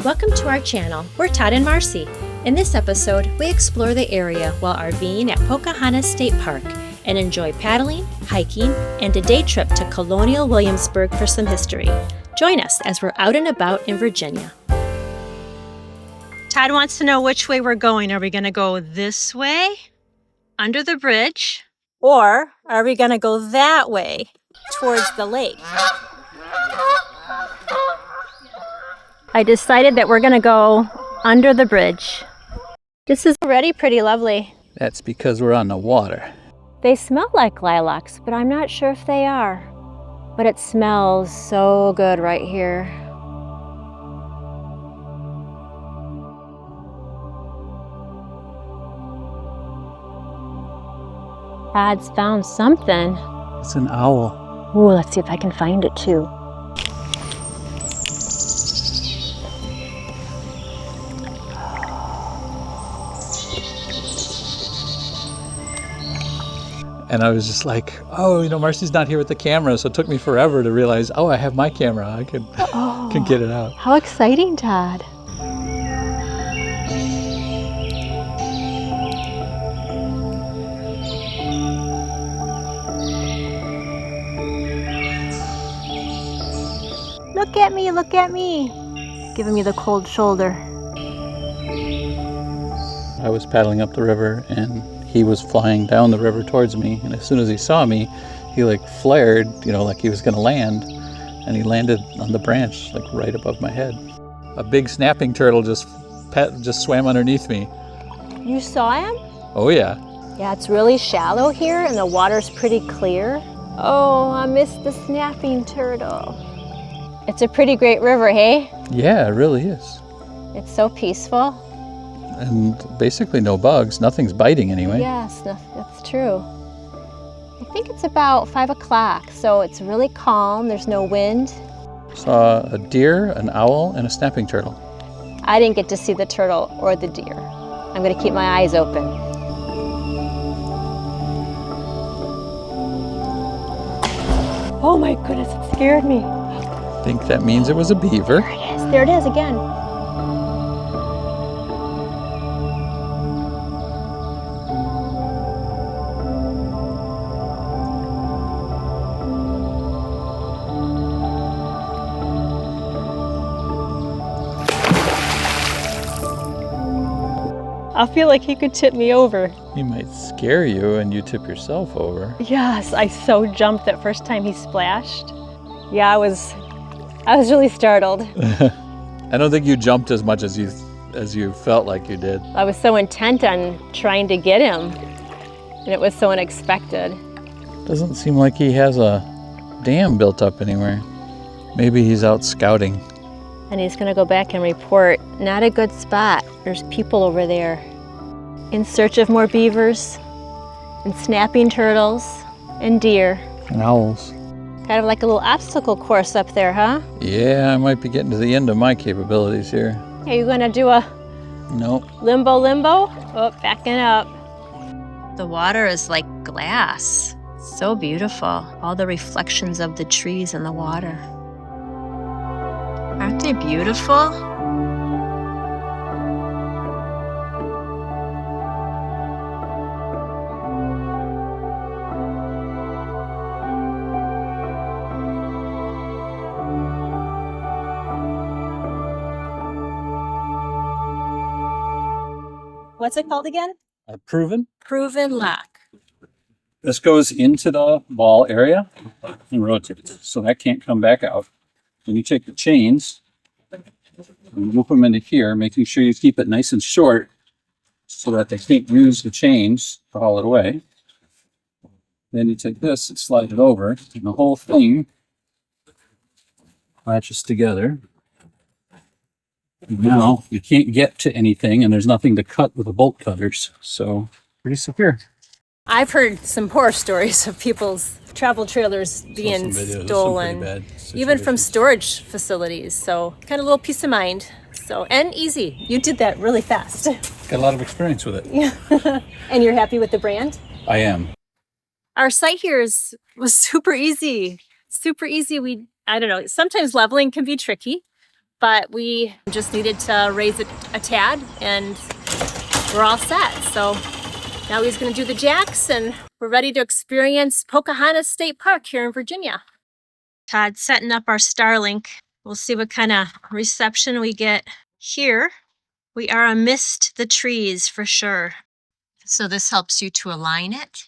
Welcome to our channel. We're Todd and Marcy. In this episode, we explore the area while RVing at Pocahontas State Park and enjoy paddling, hiking, and a day trip to Colonial Williamsburg for some history. Join us as we're out and about in Virginia. Todd wants to know which way we're going. Are we going to go this way, under the bridge, or are we going to go that way, towards the lake? I decided that we're going to go under the bridge. This is already pretty lovely. That's because we're on the water. They smell like lilacs, but I'm not sure if they are. But it smells so good right here. Todd's found something. It's an owl. Ooh, let's see if I can find it too. And I was just like, oh, Marcy's not here with the camera, so it took me forever to realize, oh, I have my camera. I can get it out. How exciting, Todd. Look at me. Giving me the cold shoulder. I was paddling up the river and he was flying down the river towards me, and as soon as he saw me, he flared, like he was gonna land, and he landed on the branch, right above my head. A big snapping turtle just swam underneath me. You saw him? Oh yeah. Yeah, it's really shallow here and the water's pretty clear. Oh, I missed the snapping turtle. It's a pretty great river, hey? Yeah, it really is. It's so peaceful. And basically no bugs. Nothing's biting anyway. Yes, that's true. I think it's about 5 o'clock, so it's really calm. There's no wind. Saw a deer, an owl, and a snapping turtle. I didn't get to see the turtle or the deer. I'm going to keep my eyes open. Oh my goodness, it scared me. I think that means it was a beaver. There it is again. I feel like he could tip me over. He might scare you and you tip yourself over. Yes, I so jumped that first time he splashed. Yeah, I was really startled. I don't think you jumped as much as you felt like you did. I was so intent on trying to get him, and it was so unexpected. Doesn't seem like he has a dam built up anywhere. Maybe he's out scouting. And he's gonna go back and report, not a good spot. There's people over there in search of more beavers and snapping turtles and deer. And owls. Kind of like a little obstacle course up there, huh? Yeah, I might be getting to the end of my capabilities here. Are you gonna do a limbo? Oh, backing up. The water is like glass. So beautiful. All the reflections of the trees in the water. Aren't they beautiful? What's it called again? Proven. Proven lock. This goes into the ball area and rotates, so that can't come back out. Then you take the chains and loop them into here, making sure you keep it nice and short so that they can't use the chains to haul it away. Then you take this and slide it over, and the whole thing latches together. And now you can't get to anything, and there's nothing to cut with the bolt cutters, so pretty secure. I've heard some horror stories of people's travel trailers being stolen, even from storage facilities. So kind of a little peace of mind. And easy. You did that really fast. Got a lot of experience with it. Yeah. And you're happy with the brand? I am. Our site here was super easy. Super easy. I don't know, sometimes leveling can be tricky, but we just needed to raise it a tad and we're all set. So now he's going to do the jacks and we're ready to experience Pocahontas State Park here in Virginia. Todd's setting up our Starlink. We'll see what kind of reception we get here. We are amidst the trees for sure. So this helps you to align it.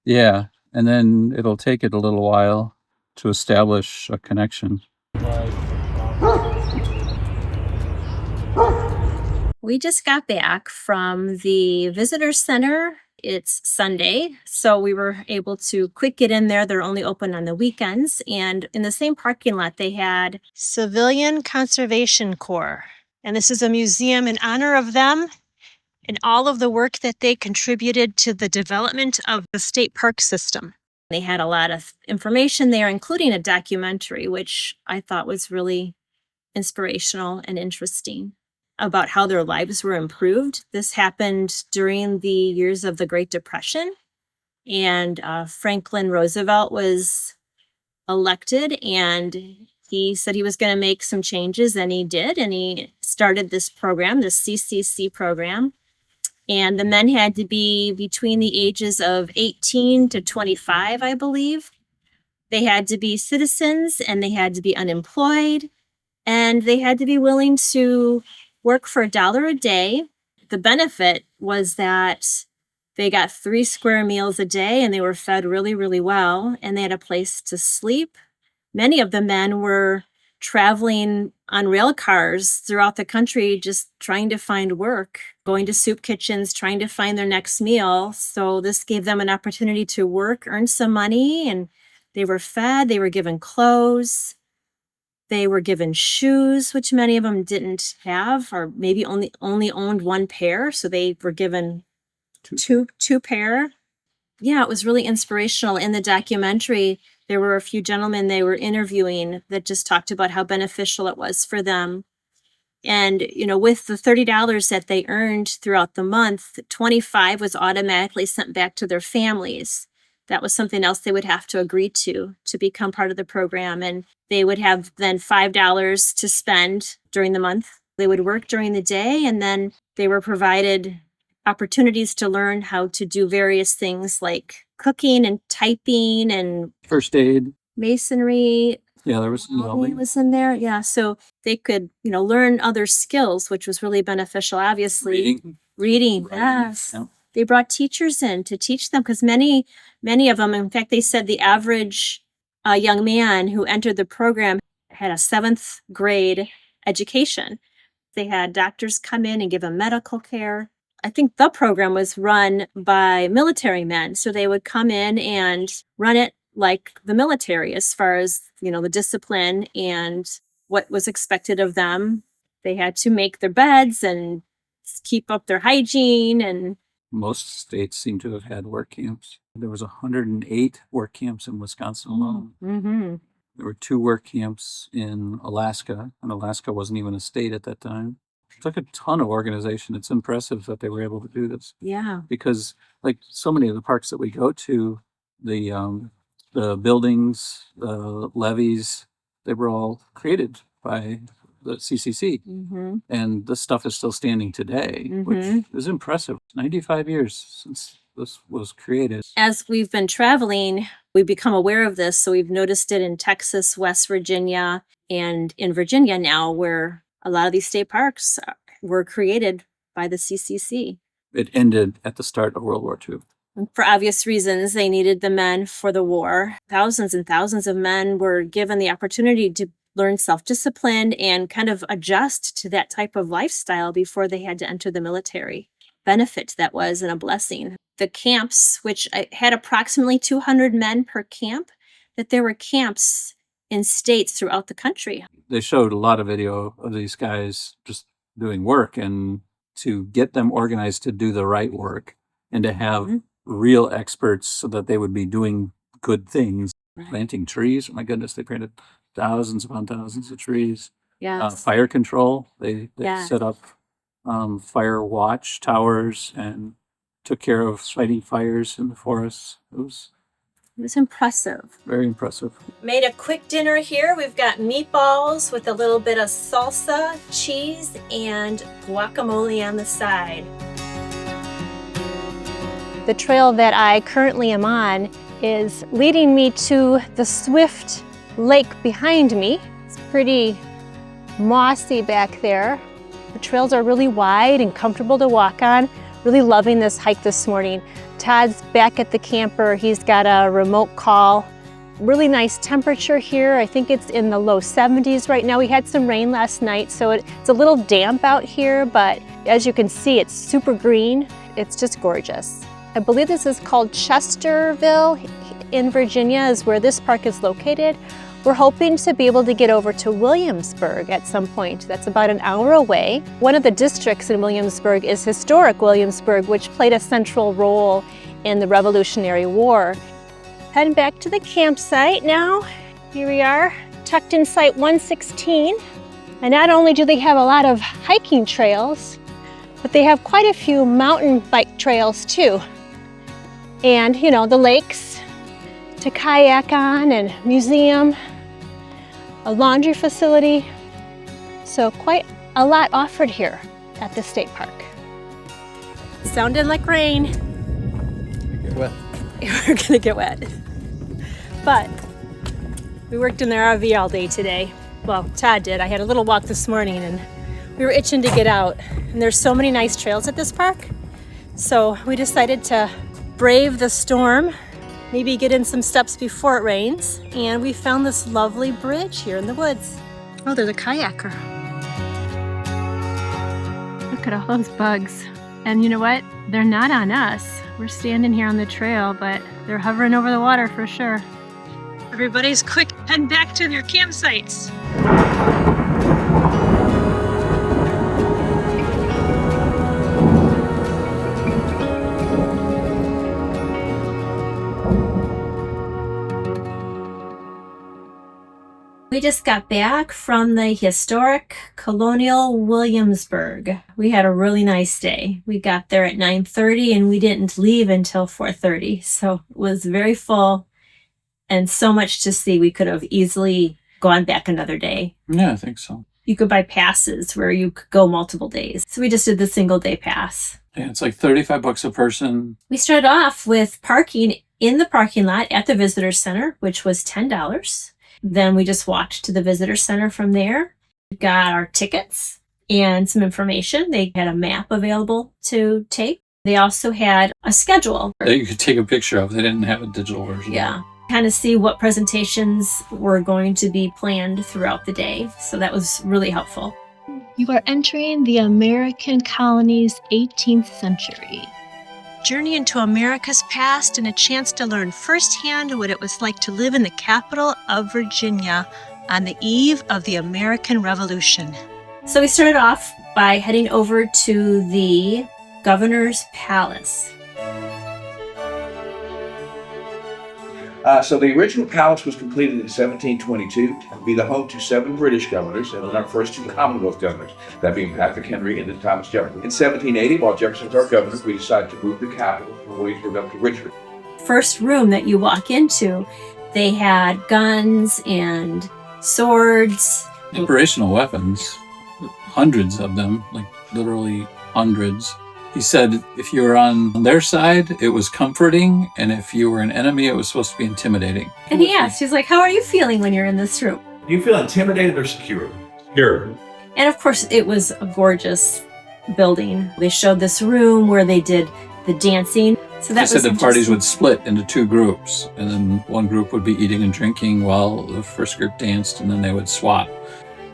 Yeah, and then it'll take it a little while to establish a connection. We just got back from the visitor center. It's Sunday, so we were able to quick get in there. They're only open on the weekends. And in the same parking lot, they had Civilian Conservation Corps. And this is a museum in honor of them and all of the work that they contributed to the development of the state park system. They had a lot of information there, including a documentary, which I thought was really inspirational and interesting about how their lives were improved. This happened during the years of the Great Depression, and Franklin Roosevelt was elected, and he said he was going to make some changes, and he did, and he started this program, the CCC program, and the men had to be between the ages of 18 to 25, I believe. They had to be citizens, and they had to be unemployed, and they had to be willing to work for $1 a day. The benefit was that they got 3 square meals a day and they were fed really, really well, and they had a place to sleep. Many of the men were traveling on rail cars throughout the country, just trying to find work, going to soup kitchens, trying to find their next meal. So this gave them an opportunity to work, earn some money, and they were fed, they were given clothes. They were given shoes, which many of them didn't have, or maybe only owned one pair. So they were given two pair. Yeah, it was really inspirational. In the documentary, there were a few gentlemen they were interviewing that just talked about how beneficial it was for them. And, with the $30 that they earned throughout the month, 25 was automatically sent back to their families. That was something else they would have to agree to become part of the program. And they would have then $5 to spend during the month. They would work during the day, and then they were provided opportunities to learn how to do various things like cooking and typing and First aid. Masonry. Yeah, there was some welding. Was in there. Yeah, so they could, learn other skills, which was really beneficial, obviously. Reading, yes. Yeah. They brought teachers in to teach them because many of them, in fact, they said the average young man who entered the program had a 7th grade education. They had doctors come in and give them medical care. I think the program was run by military men. So they would come in and run it like the military as far as, the discipline and what was expected of them. They had to make their beds and keep up their hygiene. And most states seem to have had work camps. There was 108 work camps in Wisconsin alone. Mm-hmm. There were 2 work camps in Alaska, and Alaska wasn't even a state at that time. It took a ton of organization. It's impressive that they were able to do this. Yeah. Because like so many of the parks that we go to, the buildings, the levees, they were all created by the CCC. Mm-hmm. And this stuff is still standing today, mm-hmm. which is impressive. 95 years since this was created. As we've been traveling, we've become aware of this. So we've noticed it in Texas, West Virginia, and in Virginia now, where a lot of these state parks were created by the CCC. It ended at the start of World War II. And for obvious reasons, they needed the men for the war. Thousands and thousands of men were given the opportunity to learn self-discipline and kind of adjust to that type of lifestyle before they had to enter the military. Benefit that was, and a blessing. The camps, which had approximately 200 men per camp, that there were camps in states throughout the country. They showed a lot of video of these guys just doing work, and to get them organized to do the right work and to have mm-hmm. real experts so that they would be doing good things. Right. Planting trees. Oh my goodness, they planted thousands upon thousands of trees. Yes. Fire control. They set up fire watch towers and took care of fighting fires in the forests. It was It was impressive. Very impressive. Made a quick dinner here. We've got meatballs with a little bit of salsa, cheese, and guacamole on the side. The trail that I currently am on is leading me to the Swift Lake behind me. It's pretty mossy back there. The trails are really wide and comfortable to walk on. Really loving this hike this morning. Todd's back at the camper. He's got a remote call. Really nice temperature here. I think it's in the low 70s right now. We had some rain last night, so it's a little damp out here, but as you can see, it's super green. It's just gorgeous. I believe this is called Chesterville in Virginia is where this park is located. We're hoping to be able to get over to Williamsburg at some point. That's about an hour away. One of the districts in Williamsburg is historic Williamsburg, which played a central role in the Revolutionary War. Heading back to the campsite now. Here we are, tucked in Site 116. And not only do they have a lot of hiking trails, but they have quite a few mountain bike trails too. And, you know, the lakes to kayak on and museum, a laundry facility. So quite a lot offered here at the state park. Sounded like rain. Get wet. We're gonna get wet. But we worked in the RV all day today. Well, Todd did. I had a little walk this morning and we were itching to get out. And there's so many nice trails at this park. So we decided to brave the storm, maybe get in some steps before it rains. And we found this lovely bridge here in the woods. Oh, there's a kayaker. Look at all those bugs. And you know what? They're not on us. We're standing here on the trail, but they're hovering over the water for sure. Everybody's quick heading back to their campsites. We just got back from the historic Colonial Williamsburg. We had a really nice day. We got there at 9:30 and we didn't leave until 4:30. So it was very full and so much to see. We could have easily gone back another day. Yeah, I think so. You could buy passes where you could go multiple days. So we just did the single day pass. Yeah, it's like $35 a person. We started off with parking in the parking lot at the visitor center, which was $10. Then we just walked to the visitor center from there. We got our tickets and some information. They had a map available to take. They also had a schedule That you could take a picture of. They didn't have a digital version. Yeah. Kind of see what presentations were going to be planned throughout the day. So that was really helpful. You are entering the American colony's 18th century. Journey into America's past and a chance to learn firsthand what it was like to live in the capital of Virginia on the eve of the American Revolution. So we started off by heading over to the Governor's Palace. So the original palace was completed in 1722 to be the home to 7 British governors and then our first 2 Commonwealth governors, that being Patrick Henry and then Thomas Jefferson. In 1780, while Jefferson was our governor, we decided to move the capital from Williamsburg up to Richmond. First room that you walk into, they had guns and swords. Operational weapons, hundreds of them, like literally hundreds. He said if you were on their side, it was comforting, and if you were an enemy, it was supposed to be intimidating. And he asked, he's like, how are you feeling when you're in this room? Do you feel intimidated or secure? Secure. And of course, it was a gorgeous building. They showed this room where they did the dancing. So that He said the parties would split into 2 groups, and then one group would be eating and drinking while the first group danced, and then they would swap.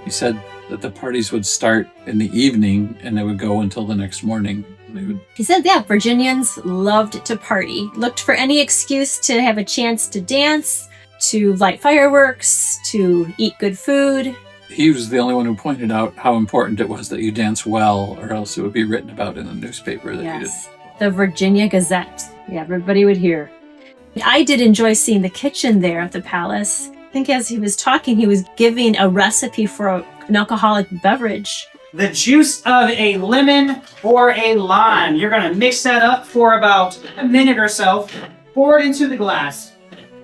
He said that the parties would start in the evening and they would go until the next morning. He said, yeah, Virginians loved to party, looked for any excuse to have a chance to dance, to light fireworks, to eat good food. He was the only one who pointed out how important it was that you dance well, or else it would be written about in the newspaper that you did. The Virginia Gazette. Yeah, everybody would hear. I did enjoy seeing the kitchen there at the palace. I think as he was talking, he was giving a recipe for an alcoholic beverage. The juice of a lemon or a lime. You're going to mix that up for about a minute or so. Pour it into the glass.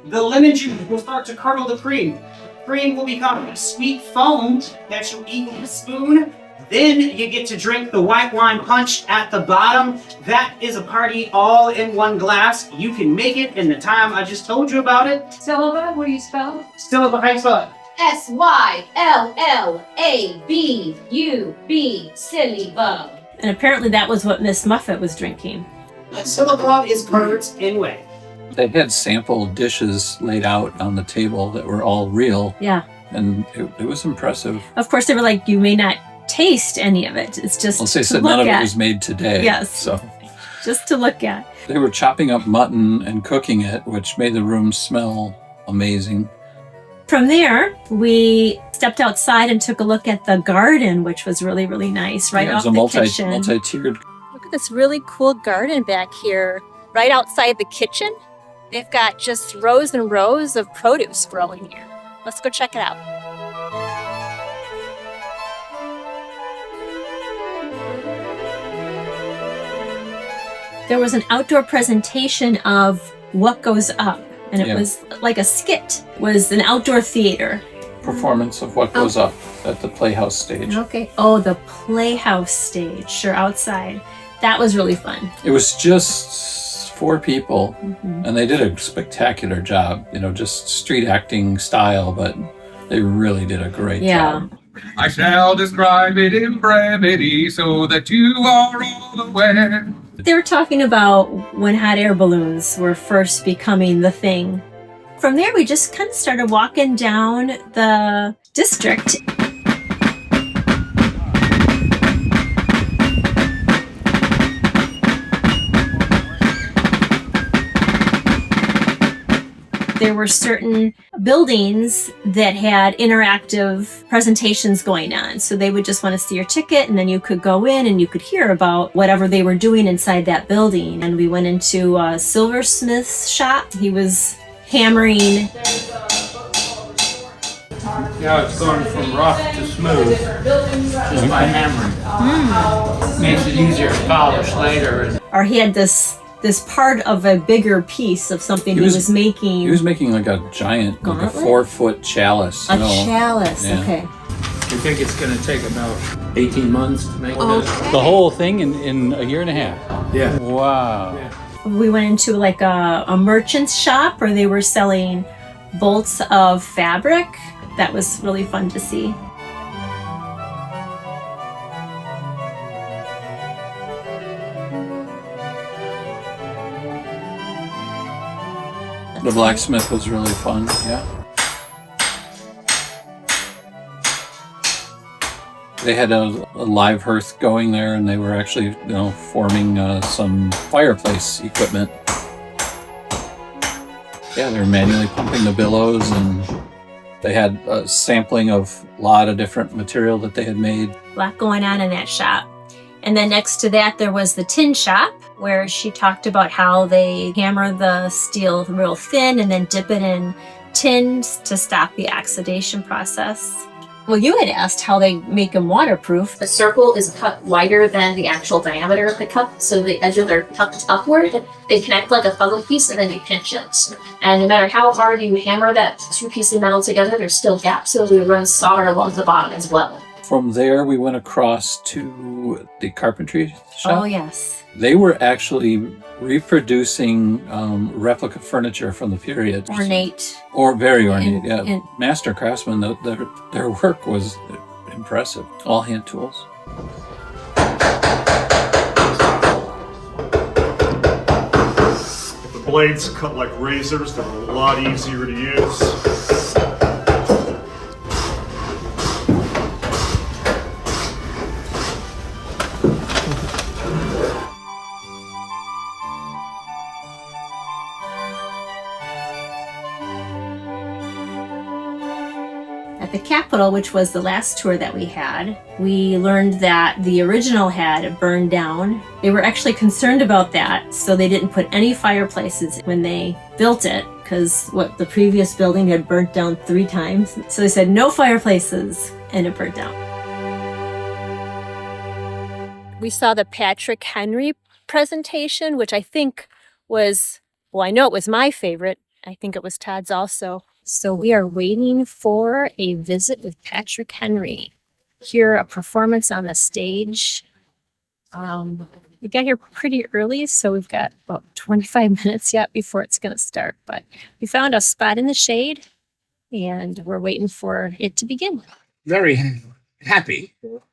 the lemon juice will start to curdle the cream. Cream will become a sweet foam that you eat with a spoon. Then you get to drink the white wine punch at the bottom. That is a party all in one glass. You can make it in the time I just told you about it. Syllaba, what do you spell it? Syllaba, how you spell it? Syllabub, Syllaba. And apparently that was what Miss Muffet was drinking. Syllaba is birds in whey. They had sample dishes laid out on the table that were all real, Yeah. and it was impressive. Of course, they were like, you may not taste any of it. It's just Well, they to said look none of at. it was made today. Yes. So Just to look at. they were chopping up mutton and cooking it, which made the room smell amazing. From there, we stepped outside and took a look at the garden, which was really, really nice, right Yeah, off it was the a kitchen. multi-tiered. Look at this really cool garden back here, right outside the kitchen. They've got just rows and rows of produce growing here. Let's go check it out. There was an outdoor presentation of What Goes Up, and it Yeah. was like a skit. It was an outdoor theater. Performance of What Goes Up at the Playhouse stage. Okay. Oh, the Playhouse stage, sure, outside. That was really fun. It was just 4 people, Mm-hmm. and they did a spectacular job. Just street acting style, but they really did a great job. I shall describe it in brevity so that you are all aware. They were talking about when hot air balloons were first becoming the thing. From there, we just kind of started walking down the district. There were certain buildings that had interactive presentations going on. So they would just want to see your ticket, and then you could go in and you could hear about whatever they were doing inside that building. And we went into a silversmith's shop. He was hammering. Yeah, it's going from rough to smooth just by hammering. Makes it easier to polish later. Or he had this part of a bigger piece of something he was making. He was making like a giant, like a Gauntlet? 4-foot chalice. A chalice, Yeah. okay. You think it's going to take about 18 months to make this? The whole thing in a year and a half. Yeah. Wow. We went into like a merchant's shop where they were selling bolts of fabric. That was really fun to see. The blacksmith was really fun, yeah. They had a live hearth going there, and they were actually, forming some fireplace equipment. Yeah, they were manually pumping the billows, and they had a sampling of a lot of different material that they had made. A lot going on in that shop. And then next to that, there was the tin shop, where she talked about how they hammer the steel real thin and then dip it in tins to stop the oxidation process. Well, you had asked how they make them waterproof. The circle is cut wider than the actual diameter of the cup, so the edges are tucked upward. They connect like a puzzle piece, and then you pinch it. And no matter how hard you hammer that 2 pieces of metal together, there's still gaps, so we run solder along the bottom as well. From there, we went across to the carpentry shop. Oh, yes. They were actually reproducing replica furniture from the period. Ornate. Or very ornate, yeah. and- Master craftsmen, their work was impressive. All hand tools. The blades cut like razors, they're a lot easier to use. At the Capitol, which was the last tour that we had, we learned that the original had burned down. They were actually concerned about that, so they didn't put any fireplaces when they built it, because the previous building had burnt down 3 times. So they said no fireplaces, and it burnt down. We saw the Patrick Henry presentation, which I think was, well, I know it was my favorite, I think it was Todd's also. So we are waiting for a visit with Patrick Henry. Hear a performance on the stage. We got here pretty early, so we've got about 25 minutes yet before it's going to start. But we found a spot in the shade, and we're waiting for it to begin. Very happy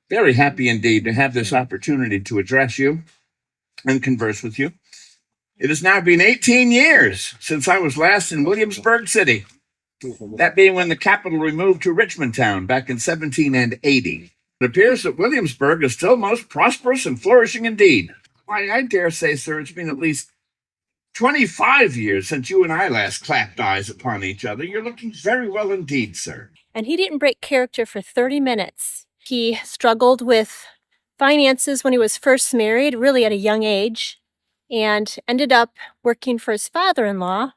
indeed to have this opportunity to address you and converse with you. It has now been 18 years since I was last in Williamsburg City, that being when the capital removed to Richmond Town back in 1780. It appears that Williamsburg is still most prosperous and flourishing indeed. Why, I dare say, sir, it's been at least 25 years since you and I last clapped eyes upon each other. You're looking very well indeed, sir. And he didn't break character for 30 minutes. He struggled with finances when he was first married, really at a young age, and ended up working for his father-in-law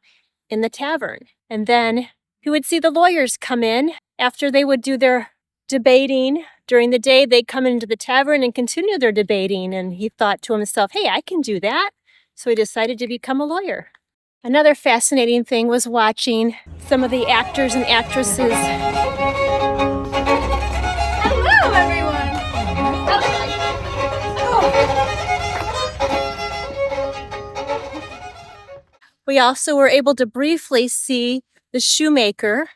in the tavern. And then he would see the lawyers come in after they would do their debating. During the day, they'd come into the tavern and continue their debating. And he thought to himself, hey, I can do that. So he decided to become a lawyer. Another fascinating thing was watching some of the actors and actresses. Hello, everyone. We also were able to briefly see the shoemaker.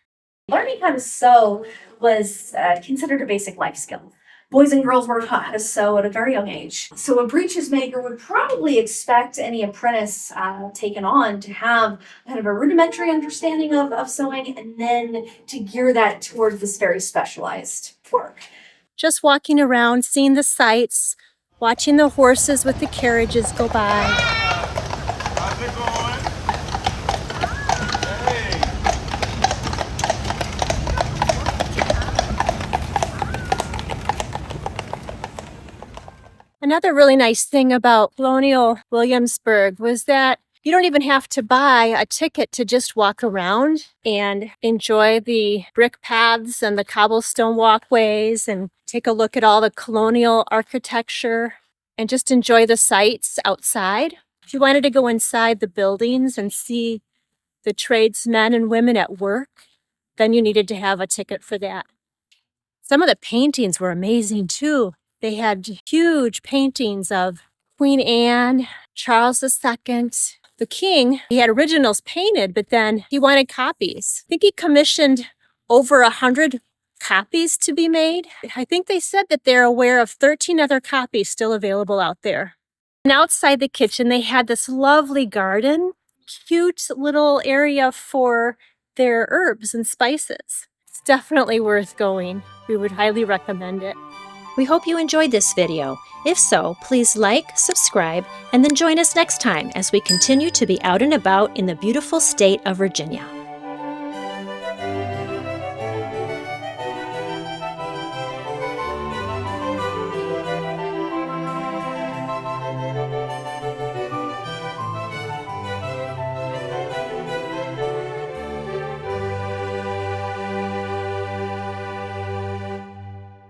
Learning how to sew was considered a basic life skill. Boys and girls were taught how to sew at a very young age. So a breeches maker would probably expect any apprentice taken on to have kind of a rudimentary understanding of sewing and then to gear that toward this very specialized work. Just walking around, seeing the sights, watching the horses with the carriages go by. How's it going? Another really nice thing about Colonial Williamsburg was that you don't even have to buy a ticket to just walk around and enjoy the brick paths and the cobblestone walkways and take a look at all the colonial architecture and just enjoy the sights outside. If you wanted to go inside the buildings and see the tradesmen and women at work, then you needed to have a ticket for that. Some of the paintings were amazing too. They had huge paintings of Queen Anne, Charles II, the king. He had originals painted, but then he wanted copies. I think he commissioned over 100 copies to be made. I think they said that they're aware of 13 other copies still available out there. And outside the kitchen, they had this lovely garden, cute little area for their herbs and spices. It's definitely worth going. We would highly recommend it. We hope you enjoyed this video. If so, please like, subscribe, and then join us next time as we continue to be out and about in the beautiful state of Virginia.